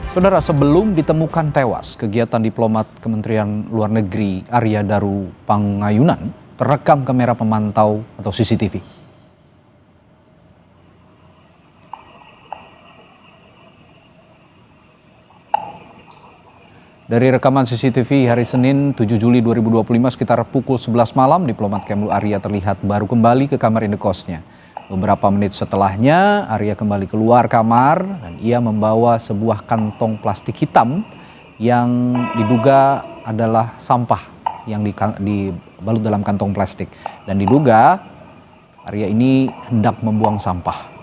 Saudara, sebelum ditemukan tewas, kegiatan diplomat Kementerian Luar Negeri Arya Daru Pangayunan terekam kamera pemantau atau CCTV. Dari rekaman CCTV hari Senin 7 Juli 2025 sekitar pukul 11 malam, diplomat Kemlu Arya terlihat baru kembali ke kamar indekosnya. Beberapa menit setelahnya, Arya kembali keluar kamar dan ia membawa sebuah kantong plastik hitam yang diduga adalah sampah yang dibalut dalam kantong plastik. Dan diduga Arya ini hendak membuang sampah.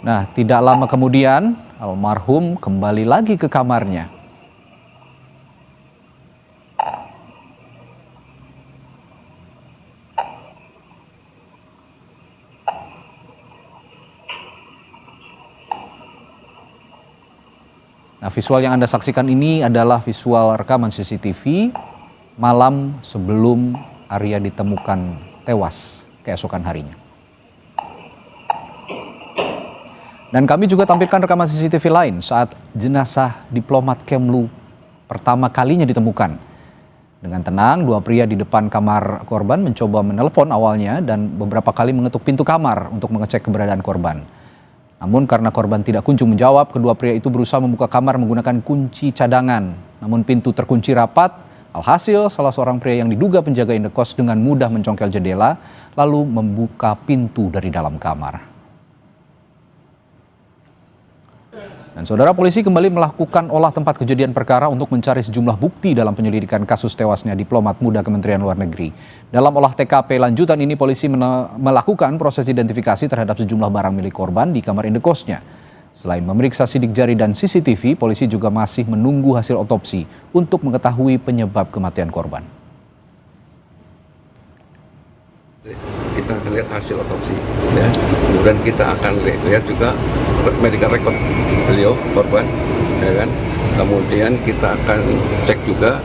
Nah, tidak lama kemudian, almarhum kembali lagi ke kamarnya. Nah, visual yang Anda saksikan ini adalah visual rekaman CCTV malam sebelum Arya ditemukan tewas keesokan harinya. Dan kami juga tampilkan rekaman CCTV lain saat jenazah diplomat Kemlu pertama kalinya ditemukan. Dengan tenang, dua pria di depan kamar korban mencoba menelpon awalnya dan beberapa kali mengetuk pintu kamar untuk mengecek keberadaan korban. Namun karena korban tidak kunjung menjawab, kedua pria itu berusaha membuka kamar menggunakan kunci cadangan. Namun pintu terkunci rapat, alhasil salah seorang pria yang diduga penjaga indekos dengan mudah mencongkel jendela lalu membuka pintu dari dalam kamar. Dan saudara, polisi kembali melakukan olah tempat kejadian perkara untuk mencari sejumlah bukti dalam penyelidikan kasus tewasnya diplomat muda Kementerian Luar Negeri. Dalam olah TKP lanjutan ini, polisi melakukan proses identifikasi terhadap sejumlah barang milik korban di kamar indekosnya. Selain memeriksa sidik jari dan CCTV, polisi juga masih menunggu hasil otopsi untuk mengetahui penyebab kematian korban. Kita akan lihat hasil otopsi, ya. Kemudian kita akan lihat juga medical record beliau korban, ya kan. Kemudian kita akan cek juga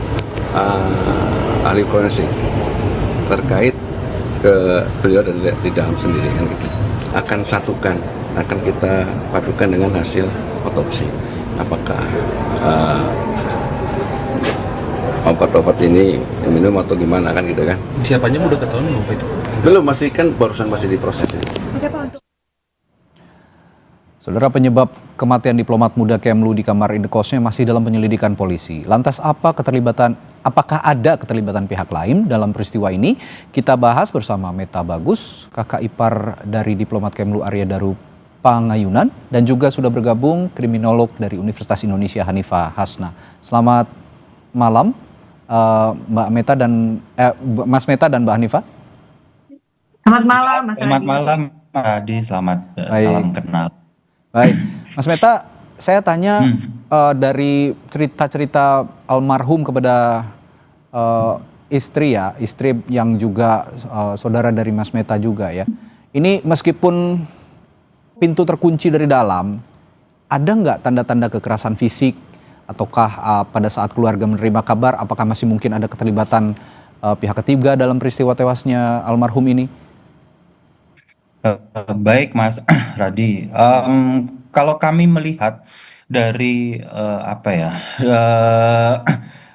ahli forensik terkait ke beliau dan di dalam sendiri, kan gitu. Akan satukan, akan kita padukan dengan hasil otopsi. Apakah obat-obat ini minum atau gimana, kan gitu kan. Siapanya udah ketahuan belum Pak itu? Belum, masih kan barusan masih diproses. Oke Pak, untuk Saudara, penyebab kematian diplomat muda Kemlu di kamar indekosnya masih dalam penyelidikan polisi. Lantas apakah ada keterlibatan pihak lain dalam peristiwa ini? Kita bahas bersama Meta Bagus, kakak ipar dari diplomat Kemlu Arya Daru Pangayunan, dan juga sudah bergabung kriminolog dari Universitas Indonesia Hanifah Hasna. Selamat malam Mbak Meta dan Mas Meta dan Mbak Hanifah. selamat malam Mas Selamat Adi. malam Pak Adi, selamat salam kenal. Baik, Mas Meta, saya tanya dari cerita-cerita almarhum kepada istri yang juga saudara dari Mas Meta juga ya. Ini meskipun pintu terkunci dari dalam, ada nggak tanda-tanda kekerasan fisik ataukah pada saat keluarga menerima kabar, apakah masih mungkin ada keterlibatan pihak ketiga dalam peristiwa tewasnya almarhum ini? Baik Mas Radi, kalau kami melihat dari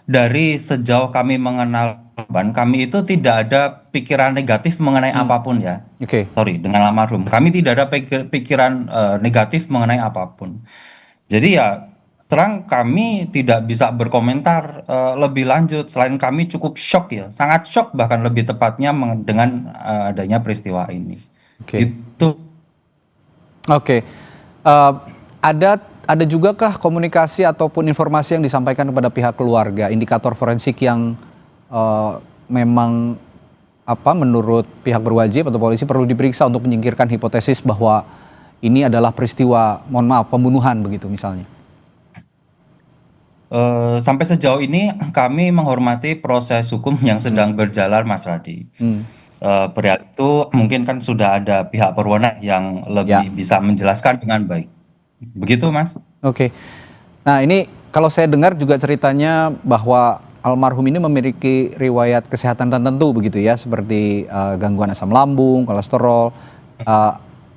dari sejauh kami mengenal korban, kami itu tidak ada pikiran negatif mengenai apapun ya. Oke. Sorry, dengan almarhum, kami tidak ada pikiran negatif mengenai apapun. Jadi ya terang kami tidak bisa berkomentar lebih lanjut, selain kami cukup shock ya, sangat shock bahkan lebih tepatnya dengan adanya peristiwa ini. Oke. Gitu. Oke. Ada juga kah komunikasi ataupun informasi yang disampaikan kepada pihak keluarga, indikator forensik yang memang menurut pihak berwajib atau polisi perlu diperiksa untuk menyingkirkan hipotesis bahwa ini adalah peristiwa, mohon maaf, pembunuhan begitu misalnya? Sampai sejauh ini kami menghormati proses hukum yang sedang berjalan, Mas Radi. Perihal itu mungkin kan sudah ada pihak berwenang yang lebih bisa menjelaskan dengan baik. Begitu, Mas. Oke. Nah, ini kalau saya dengar juga ceritanya bahwa almarhum ini memiliki riwayat kesehatan tertentu begitu ya, seperti gangguan asam lambung, kolesterol.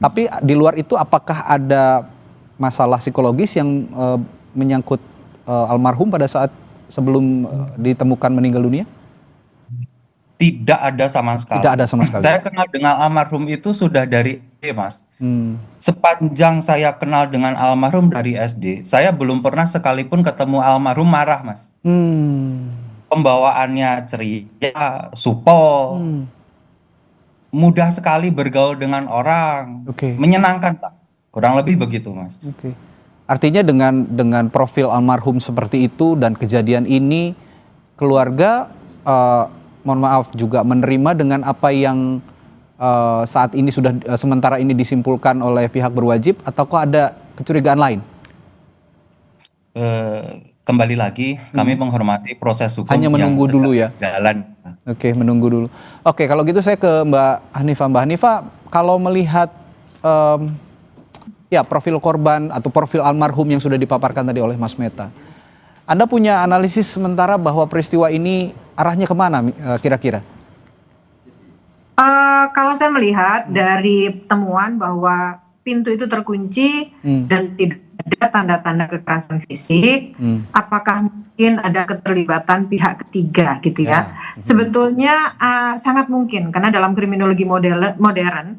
Tapi di luar itu apakah ada masalah psikologis yang menyangkut almarhum pada saat sebelum ditemukan meninggal dunia? Tidak ada sama sekali. Tidak ada sama sekali. Saya kenal dengan almarhum itu sudah dari SD, Mas. Sepanjang saya kenal dengan almarhum dari SD, saya belum pernah sekalipun ketemu almarhum marah, Mas. Pembawaannya ceria, supel, mudah sekali bergaul dengan orang, menyenangkan, Pak. Kurang lebih begitu, Mas. Artinya dengan profil almarhum seperti itu dan kejadian ini, keluarga mohon maaf juga menerima dengan apa yang saat ini sudah sementara ini disimpulkan oleh pihak berwajib, ataukah ada kecurigaan lain? Kembali lagi kami menghormati proses hukum. Hanya menunggu yang dulu ya. Jalan. Oke, menunggu dulu. Oke, kalau gitu saya ke Mbak Hanifah. Mbak Hanifah, kalau melihat ya profil korban atau profil almarhum yang sudah dipaparkan tadi oleh Mas Meta, Anda punya analisis sementara bahwa peristiwa ini arahnya kemana kira-kira? Kalau saya melihat dari temuan bahwa pintu itu terkunci dan tidak ada tanda-tanda kekerasan fisik, apakah mungkin ada keterlibatan pihak ketiga gitu ya? Sebetulnya sangat mungkin, karena dalam kriminologi modern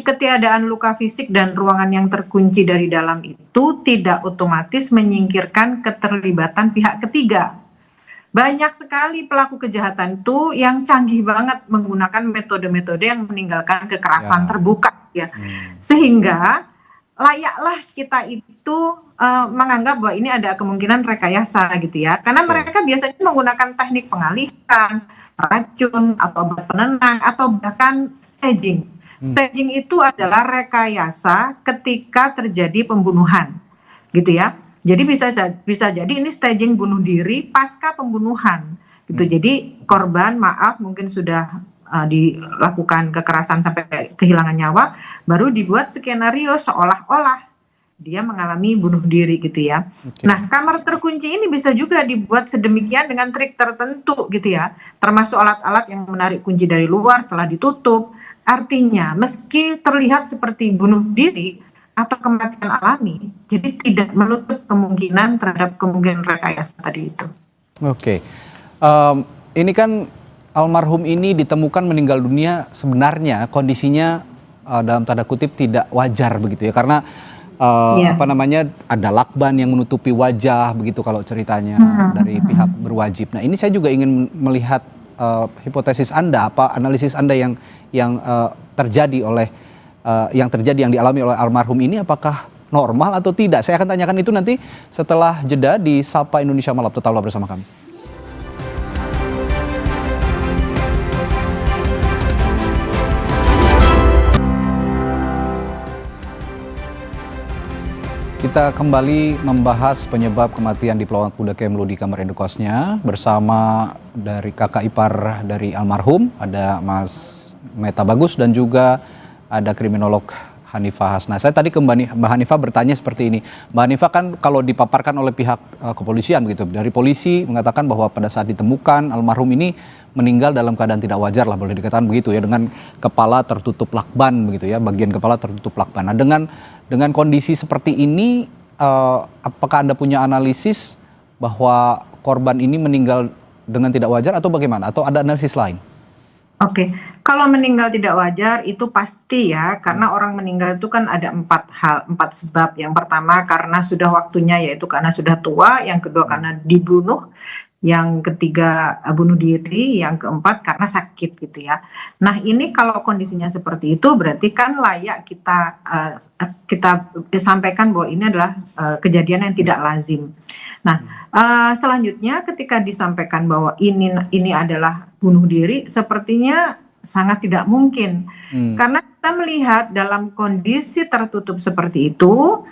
ketiadaan luka fisik dan ruangan yang terkunci dari dalam itu tidak otomatis menyingkirkan keterlibatan pihak ketiga. Banyak sekali pelaku kejahatan itu yang canggih banget menggunakan metode-metode yang meninggalkan kekerasan terbuka ya. Sehingga layaklah kita itu menganggap bahwa ini ada kemungkinan rekayasa gitu ya. Karena mereka biasanya menggunakan teknik pengalihan, racun atau obat penenang atau bahkan staging. Staging itu adalah rekayasa ketika terjadi pembunuhan gitu ya. Jadi bisa jadi ini staging bunuh diri pasca pembunuhan gitu. Jadi korban maaf mungkin sudah dilakukan kekerasan sampai kehilangan nyawa, baru dibuat skenario seolah-olah dia mengalami bunuh diri gitu ya. Nah, kamar terkunci ini bisa juga dibuat sedemikian dengan trik tertentu gitu ya, termasuk alat-alat yang menarik kunci dari luar setelah ditutup. Artinya meski terlihat seperti bunuh diri atau kematian alami, jadi tidak menutup kemungkinan terhadap kemungkinan rekayasa tadi itu. Oke, ini kan almarhum ini ditemukan meninggal dunia, sebenarnya kondisinya dalam tanda kutip tidak wajar begitu ya, karena apa namanya, ada lakban yang menutupi wajah begitu kalau ceritanya dari pihak berwajib. Nah, ini saya juga ingin melihat hipotesis Anda, apa analisis Anda yang terjadi yang dialami oleh almarhum ini, apakah normal atau tidak? Saya akan tanyakan itu nanti setelah jeda di Sapa Indonesia Malam. Tetaplah bersama kami. Kita kembali membahas penyebab kematian diplomat muda Kemlu di kamar indekosnya bersama dari kakak ipar dari almarhum, ada Mas Meta Bagus, dan juga ada kriminolog Hanifah Hasnah. Saya tadi ke Mbak Hanifah bertanya seperti ini. Mbak Hanifah, kan kalau dipaparkan oleh pihak kepolisian begitu, dari polisi mengatakan bahwa pada saat ditemukan almarhum ini meninggal dalam keadaan tidak wajar lah, boleh dikatakan begitu ya, dengan kepala tertutup lakban begitu ya, bagian kepala tertutup lakban. Nah, dengan kondisi seperti ini, apakah Anda punya analisis bahwa korban ini meninggal dengan tidak wajar atau bagaimana? Atau ada analisis lain? Oke, kalau meninggal tidak wajar itu pasti ya, karena orang meninggal itu kan ada 4 sebab. Yang pertama karena sudah waktunya, yaitu karena sudah tua. Yang kedua karena dibunuh. Yang ketiga bunuh diri. Yang keempat karena sakit gitu ya. Nah, ini kalau kondisinya seperti itu berarti kan layak kita sampaikan bahwa ini adalah kejadian yang tidak lazim. Nah, selanjutnya ketika disampaikan bahwa ini adalah bunuh diri, sepertinya sangat tidak mungkin. Karena kita melihat dalam kondisi tertutup seperti itu,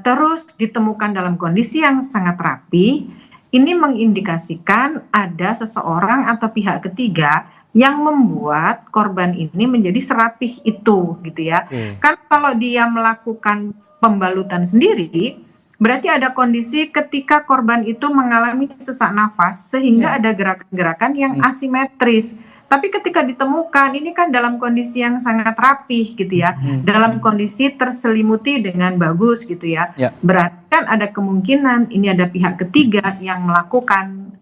terus ditemukan dalam kondisi yang sangat rapi, ini mengindikasikan ada seseorang atau pihak ketiga yang membuat korban ini menjadi serapih itu, gitu ya. Kan kalau dia melakukan pembalutan sendiri, berarti ada kondisi ketika korban itu mengalami sesak nafas sehingga ada gerakan-gerakan yang asimetris. Tapi ketika ditemukan ini kan dalam kondisi yang sangat rapih gitu ya, dalam kondisi terselimuti dengan bagus gitu ya. Berarti kan ada kemungkinan ini ada pihak ketiga yang melakukan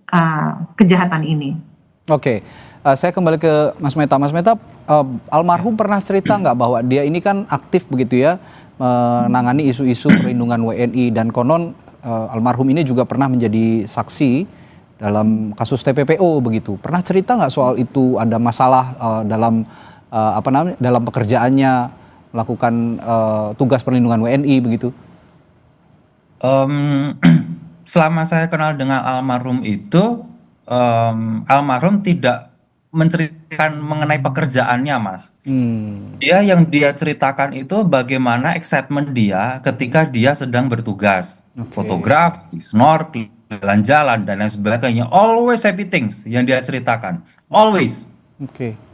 kejahatan ini. Oke, saya kembali ke Mas Meta. Mas Meta, almarhum pernah cerita nggak bahwa dia ini kan aktif begitu ya, menangani isu-isu perlindungan WNI, dan konon almarhum ini juga pernah menjadi saksi dalam kasus TPPO begitu. Pernah cerita nggak soal itu, ada masalah dalam dalam pekerjaannya melakukan tugas perlindungan WNI begitu? Selama saya kenal dengan almarhum itu, almarhum tidak menceritakan mengenai pekerjaannya, Mas. Dia yang dia ceritakan itu bagaimana excitement dia ketika dia sedang bertugas, fotografi, snorkeling, jalan-jalan dan lain sebagainya. Always happy things yang dia ceritakan, always.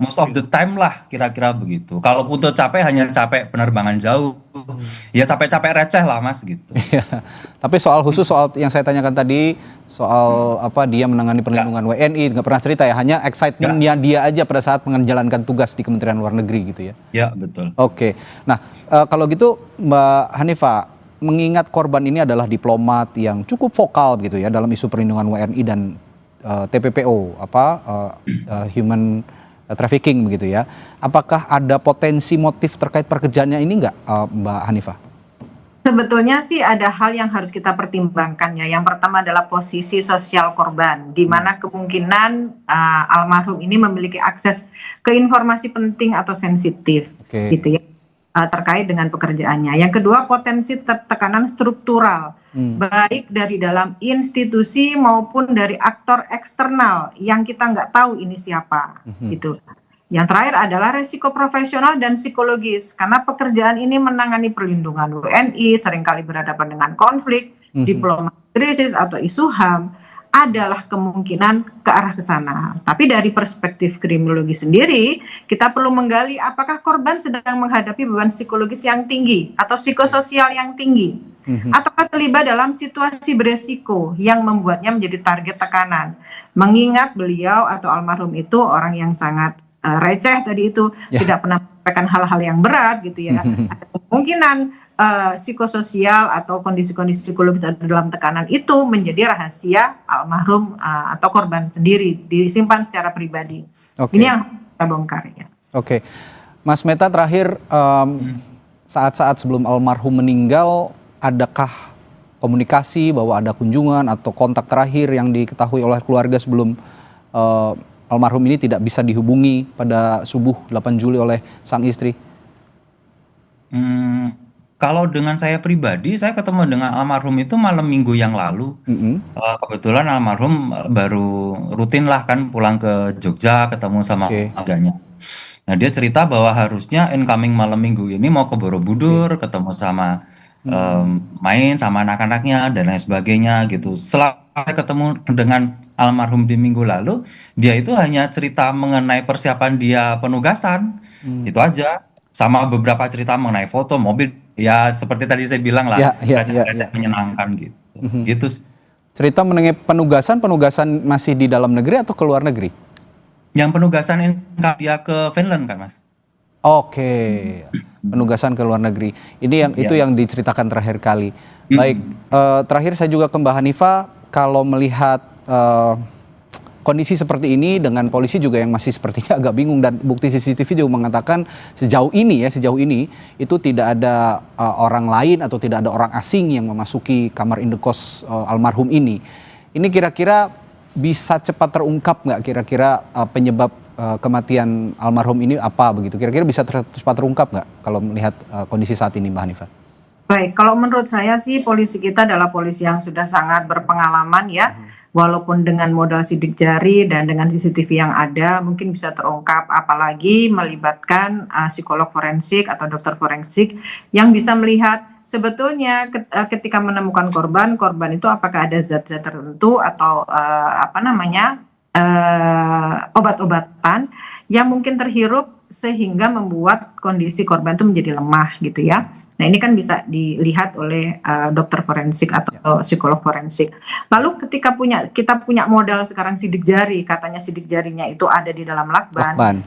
Most of the time lah, kira-kira begitu. Kalaupun tuh capek, hanya capek penerbangan jauh, ya capek-capek receh lah, Mas, gitu. Tapi soal khusus soal yang saya tanyakan tadi, soal dia menangani perlindungan WNI, nggak pernah cerita ya, hanya excitementnya dia aja pada saat menjalankan tugas di Kementerian Luar Negeri gitu ya? Ya, betul. Oke, nah kalau gitu Mbak Hanifah, mengingat korban ini adalah diplomat yang cukup vokal gitu ya dalam isu perlindungan WNI dan TPPO, human trafficking begitu ya. Apakah ada potensi motif terkait pekerjaannya ini nggak, Mbak Hanifah? Sebetulnya sih ada hal yang harus kita pertimbangkan ya. Yang pertama adalah posisi sosial korban, di mana kemungkinan almarhum ini memiliki akses ke informasi penting atau sensitif, gitu ya, terkait dengan pekerjaannya. Yang kedua, potensi tekanan struktural, baik dari dalam institusi maupun dari aktor eksternal yang kita nggak tahu ini siapa, gitu. Yang terakhir adalah resiko profesional dan psikologis, karena pekerjaan ini menangani perlindungan WNI, seringkali berhadapan dengan konflik, diplomasi krisis atau isu HAM, adalah kemungkinan ke arah ke sana. Tapi dari perspektif kriminologi sendiri, kita perlu menggali apakah korban sedang menghadapi beban psikologis yang tinggi atau psikososial yang tinggi, ataukah terlibat dalam situasi beresiko yang membuatnya menjadi target tekanan. Mengingat beliau atau almarhum itu orang yang sangat receh tadi itu, tidak pernah menyampaikan hal-hal yang berat gitu ya. Ada kemungkinan psikososial atau kondisi-kondisi psikologis dalam tekanan itu menjadi rahasia almarhum atau korban sendiri, disimpan secara pribadi. Ini yang kita bongkar ya. Mas Meta, terakhir, saat-saat sebelum almarhum meninggal, adakah komunikasi bahwa ada kunjungan atau kontak terakhir yang diketahui oleh keluarga sebelum almarhum ini tidak bisa dihubungi pada subuh 8 Juli oleh sang istri? Kalau dengan saya pribadi, saya ketemu dengan almarhum itu malam minggu yang lalu. Kebetulan almarhum baru rutin lah kan pulang ke Jogja, ketemu sama keluarganya. Nah, dia cerita bahwa harusnya incoming malam minggu ini mau ke Borobudur, ketemu sama main sama anak-anaknya dan lain sebagainya gitu. Setelah ketemu dengan almarhum di minggu lalu, dia itu hanya cerita mengenai persiapan dia penugasan, itu aja. Sama beberapa cerita mengenai foto, mobil, ya seperti tadi saya bilang lah, receh-receh menyenangkan gitu. Gitu. Cerita mengenai penugasan masih di dalam negeri atau ke luar negeri? Yang penugasan ini dia ke Finland kan, Mas? Penugasan ke luar negeri. Ini itu yang diceritakan terakhir kali. Baik, terakhir saya juga ke Mbak Hanifah, kalau melihat kondisi seperti ini dengan polisi juga yang masih sepertinya agak bingung, dan bukti CCTV juga mengatakan sejauh ini itu tidak ada orang lain atau tidak ada orang asing yang memasuki kamar indekos almarhum ini. Ini kira-kira bisa cepat terungkap nggak kira-kira penyebab kematian almarhum ini apa begitu? Kira-kira bisa cepat terungkap nggak kalau melihat kondisi saat ini, Mbak Hanifah? Baik, kalau menurut saya sih polisi kita adalah polisi yang sudah sangat berpengalaman ya. walaupun dengan modal sidik jari dan dengan CCTV yang ada mungkin bisa terungkap, apalagi melibatkan psikolog forensik atau dokter forensik yang bisa melihat sebetulnya ketika menemukan korban itu apakah ada zat-zat tertentu atau obat-obatan yang mungkin terhirup sehingga membuat kondisi korban itu menjadi lemah gitu ya. Nah ini kan bisa dilihat oleh dokter forensik atau psikolog forensik. Lalu ketika kita punya modal sekarang sidik jari, katanya sidik jarinya itu ada di dalam lakban.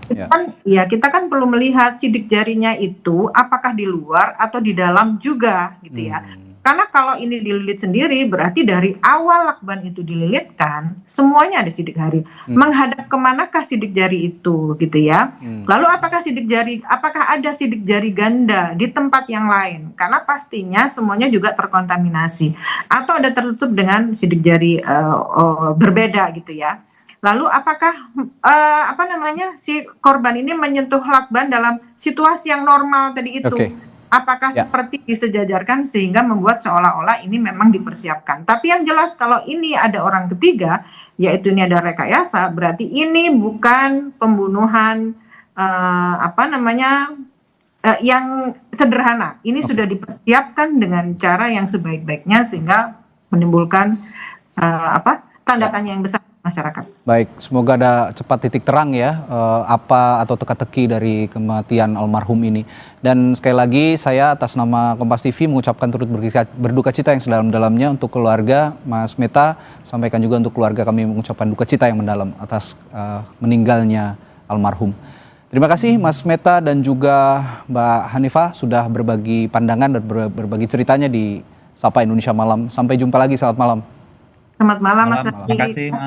Kita kan perlu melihat sidik jarinya itu apakah di luar atau di dalam juga gitu ya. Karena kalau ini dililit sendiri berarti dari awal lakban itu dililitkan semuanya ada sidik jari. Menghadap kemanakah sidik jari itu gitu ya. Lalu apakah ada sidik jari ganda di tempat yang lain? Karena pastinya semuanya juga terkontaminasi atau ada tertutup dengan sidik jari berbeda gitu ya. Lalu apakah si korban ini menyentuh lakban dalam situasi yang normal tadi itu? Apakah seperti disejajarkan sehingga membuat seolah-olah ini memang dipersiapkan. Tapi yang jelas kalau ini ada orang ketiga, yaitu ini ada rekayasa, berarti ini bukan pembunuhan yang sederhana. Ini sudah dipersiapkan dengan cara yang sebaik-baiknya sehingga menimbulkan tanda tanya yang besar masyarakat. Baik, semoga ada cepat titik terang ya apa atau teka-teki dari kematian almarhum ini. Dan sekali lagi saya atas nama Kompas TV mengucapkan turut berduka cita yang sedalam-dalamnya untuk keluarga Mas Meta, sampaikan juga untuk keluarga kami mengucapkan duka cita yang mendalam atas meninggalnya almarhum. Terima kasih Mas Meta dan juga Mbak Hanifah sudah berbagi pandangan dan berbagi ceritanya di Sapa Indonesia Malam. Sampai jumpa lagi, selamat malam. Selamat malam Mas. Terima kasih Mas.